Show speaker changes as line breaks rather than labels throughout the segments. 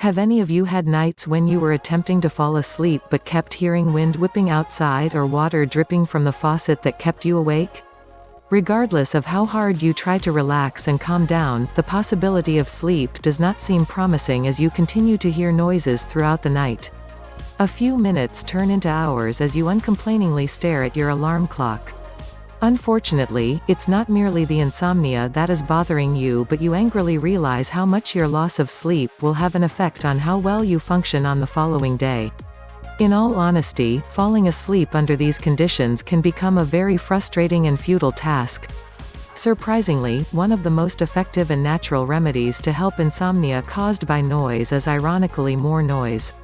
Have any of you had nights when you were attempting to fall asleep but kept hearing wind whipping outside or water dripping from the faucet that kept you awake? Regardless of how hard you try to relax and calm down, the possibility of sleep does not seem promising as you continue to hear noises throughout the night. A few minutes turn into hours as you uncomplainingly stare at your alarm clock. Unfortunately, it's not merely the insomnia that is bothering you, but you angrily realize how much your loss of sleep will have an effect on how well you function on the following day. In all honesty, falling asleep under these conditions can become a very frustrating and futile task. Surprisingly, one of the most effective and natural remedies to help insomnia caused by noise is ironically more noise.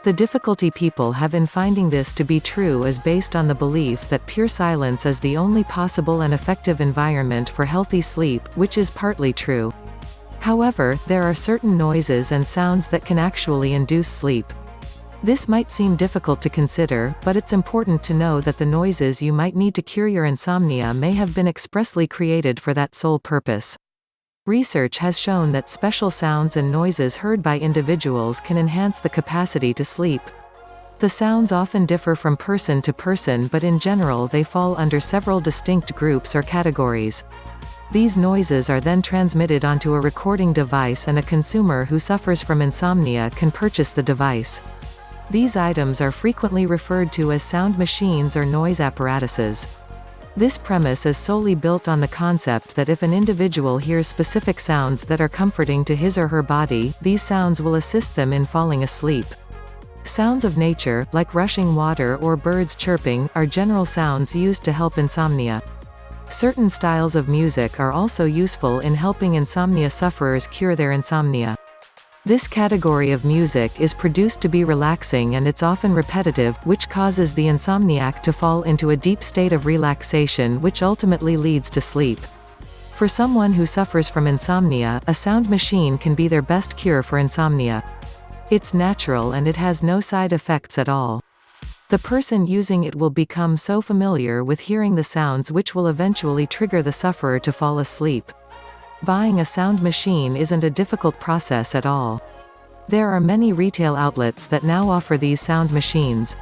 The difficulty people have in finding this to be true is based on the belief that pure silence is the only possible and effective environment for healthy sleep, which is partly true. However, there are certain noises and sounds that can actually induce sleep. This might seem difficult to consider, but it's important to know that the noises you might need to cure your insomnia may have been expressly created for that sole purpose. Research has shown that special sounds and noises heard by individuals can enhance the capacity to sleep. The sounds often differ from person to person, but in general they fall under several distinct groups or categories. These noises are then transmitted onto a recording device, and a consumer who suffers from insomnia can purchase the device. These items are frequently referred to as sound machines or noise apparatuses. This premise is solely built on the concept that if an individual hears specific sounds that are comforting to his or her body, these sounds will assist them in falling asleep. Sounds of nature, like rushing water or birds chirping, are general sounds used to help insomnia. Certain styles of music are also useful in helping insomnia sufferers cure their insomnia. This category of music is produced to be relaxing, and it's often repetitive, which causes the insomniac to fall into a deep state of relaxation, which ultimately leads to sleep. For someone who suffers from insomnia, a sound machine can be their best cure for insomnia. It's natural and it has no side effects at all. The person using it will become so familiar with hearing the sounds which will eventually trigger the sufferer to fall asleep. Buying a sound machine isn't a difficult process at all. There are many retail outlets that now offer these sound machines.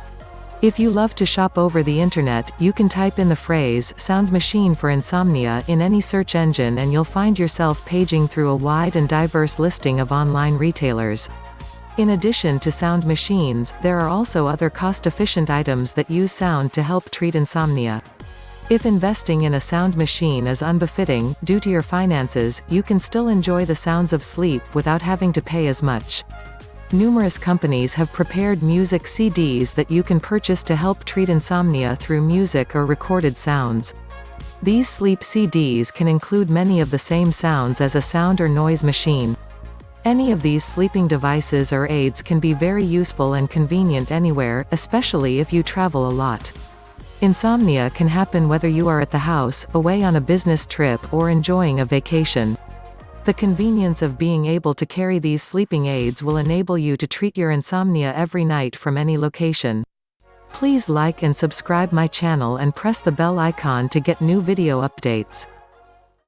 If you love to shop over the internet, you can type in the phrase "sound machine for insomnia" in any search engine and you'll find yourself paging through a wide and diverse listing of online retailers. In addition to sound machines, there are also other cost-efficient items that use sound to help treat insomnia. If investing in a sound machine is unbefitting, due to your finances, you can still enjoy the sounds of sleep without having to pay as much. Numerous companies have prepared music CDs that you can purchase to help treat insomnia through music or recorded sounds. These sleep CDs can include many of the same sounds as a sound or noise machine. Any of these sleeping devices or aids can be very useful and convenient anywhere, especially if you travel a lot. Insomnia can happen whether you are at the house, away on a business trip, or enjoying a vacation. The convenience of being able to carry these sleeping aids will enable you to treat your insomnia every night from any location. Please like and subscribe my channel and press the bell icon to get new video updates.